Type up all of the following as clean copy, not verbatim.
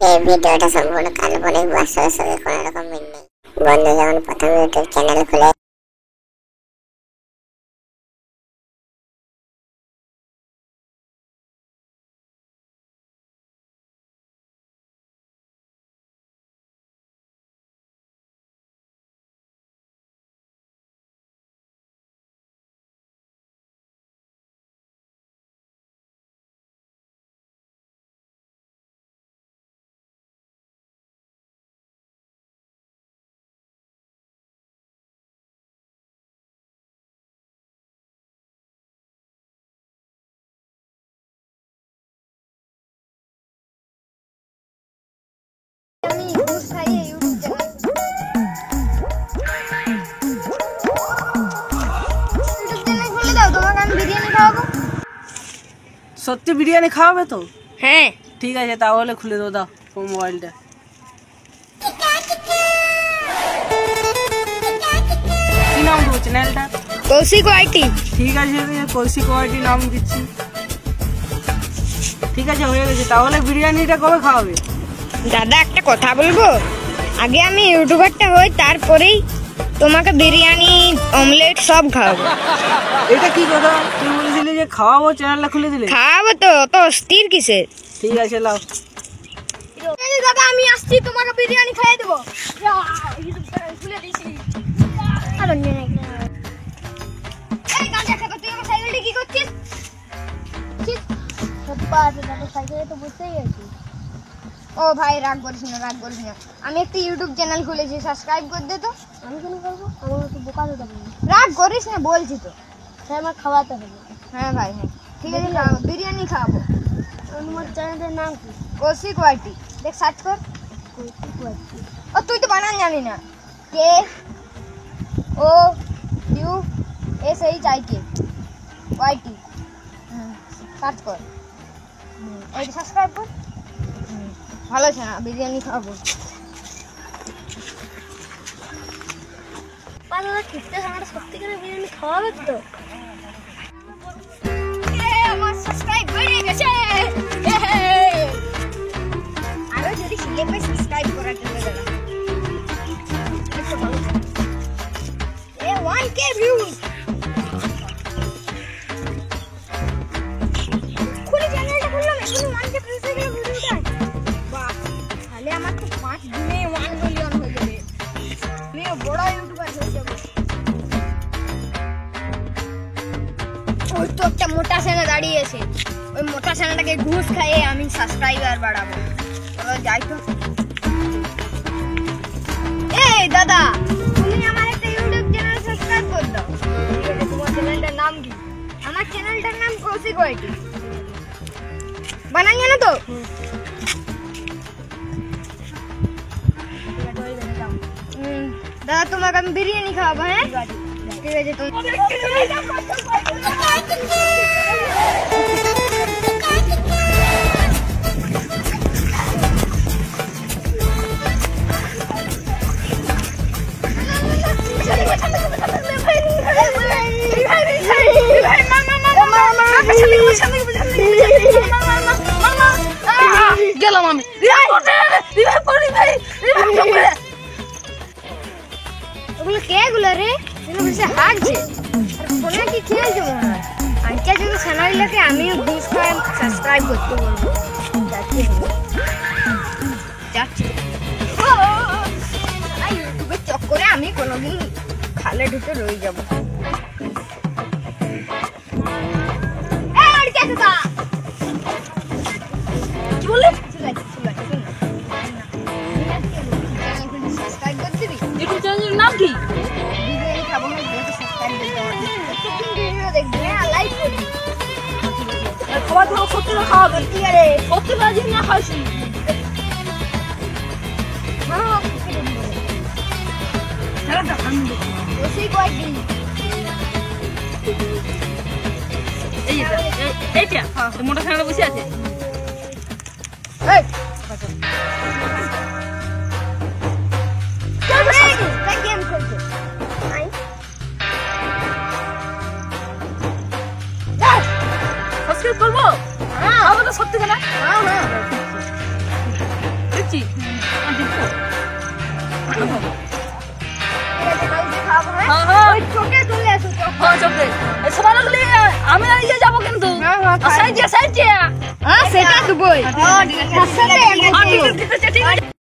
এই ভিডিওটা সম্পূর্ণ কাল্পনিক, বাস্তবের সাথে কোনো রকম মিল নেই। বন্ধু যখন প্রথম ইউটিউব চ্যানেল খুলে সত্যি বিরিয়ানি খাওয়াবে তো? হ্যাঁ ঠিক আছে, তাহলে খুলে দাও মোবাইলটা। কি নাম দেবো চ্যানেলটা? কৌশিক ওয়াইটি। ঠিক আছে, কৌশিক ওয়াইটি নাম দিচ্ছি। ঠিক আছে, হয়ে গেছে। তাহলে বিরিয়ানিটা কবে খাওয়াবে? দাদা একটা কথা বলবো, আগে আমি ইউটিউবারটা হই, তারপরেই তোমাকে বিরিয়ানি অমলেট সব খাওয়াবো। এটা কি কথা? তুই বলেছিলি যে খাওয়াবো, চ্যানেলটা খুলে দিলে। খাওয়াবো তো, অত অস্থির কিসে? ঠিক আছে, লাও। দাদা আমি আসছি, তোমাকে বিরিয়ানি খাইয়ে দেবো। কি করছিস? ও ভাই রাগ করিস না, রাগ করিস না। আমি একটা ইউটিউব চ্যানেল খুলেছি, সাবস্ক্রাইব করে দে তো। আমি কেন করবো? আমার একটু বোকা দিতে পারি। রাগ করিস না, বলছি তো। হ্যাঁ আমার খাওয়াতে হবে। হ্যাঁ ভাই, হ্যাঁ ঠিক আছে, খাওয়াবো, বিরিয়ানি খাওয়াবো। তোমার চ্যানেলের নাম কি? কৌশিক ওয়াইটি। দেখ সার্চ কর কৌশিক ওয়াইটি। ও তুই তো বানান জানি না। KOUSHIK ওয়াইটি। সার্চ কর, এই সাবস্ক্রাইব কর। ভালো আছে না? বিরিয়ানি খাবো। সত্যিকারের বিরিয়ানি খাওয়াবে তো? আমার সাবস্ক্রাইব হয়ে গেছে। আরো যদি শিখে সাবস্ক্রাইব করার জন্য দাদা 1K ভিউজ। খুলে চ্যানেলটা খুললাম, এখন 1K ভিউজ হয়ে গেল ভিডিওটা। বাহ, তাহলে আমার তো 5 দিনে 1 মিলিয়ন হয়ে যাবে। আমি বড় ইউটিউবার হয়ে যাব। ওই তো একটা মোটা চ্যানেল দাঁড়িয়ে আছে, ওই মোটা চ্যানেলটাকে ঘুষ খাইয়ে আমি সাবস্ক্রাইবার বাড়াবো। চলো যাই তো। এই দাদা, তুমি আমার একটা ইউটিউব চ্যানেল সাবস্ক্রাইব করে দাও। ঠিক আছে, তোমার চ্যানেলটার নাম কি? আমার চ্যানেলটার নাম কৌশিক ওয়াইটি। বানান জানো তো? দাদা তোমাকে আমি বিরিয়ানি খাওয়াবো। হ্যাঁ ঠিক আছে, তো গেলাম আমি। ওগুলো কে গুলো রে? বলছে হাগছে, ফোনে কি খেলছে মনে হয়। আজকে যদি চ্যানেলটাকে আমিও ঘুষ খাই সাবস্ক্রাইব করতে বলবো। যাচ্ছি ইউটিউবের চক্করে আমি কোনোদিন খালে ঢুকে রয়ে যাবো। কি বললি? সাবস্ক্রাইব করে দিবি। ইউটিউব চ্যানেলের নাম কি? বিরিয়ানি খাবো না, সাবস্ক্রাইব করে দেবো। প্রত্যেকদিন ভিডিও দেখবি, হ্যাঁ লাইক করবি। খাবার দাবার সত্যি না খাওয়াবে? ঠিক আছে, সত্যি না জিনিস না খাইছি। এইটা মোটা ছেলেটা বসে আছে। সাবস্ক্রাইব করবো? সত্যি না? 90 তার সাথে 100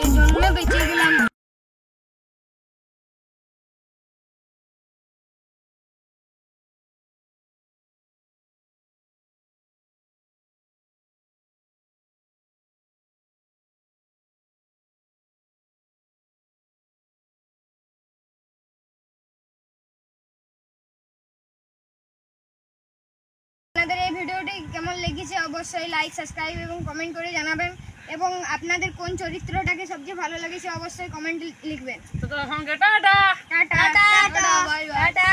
এই জন্য বেঁচে গেলাম। আপনাদের এই ভিডিওটি কেমন লেগেছে অবশ্যই লাইক সাবস্ক্রাইব এবং কমেন্ট করে জানাবেন এবং আপনাদের কোন চরিত্রটাকে সবচেয়ে ভালো লেগেছে অবশ্যই কমেন্ট লিখবেন। তো এখন tata tata tata bye bye tata.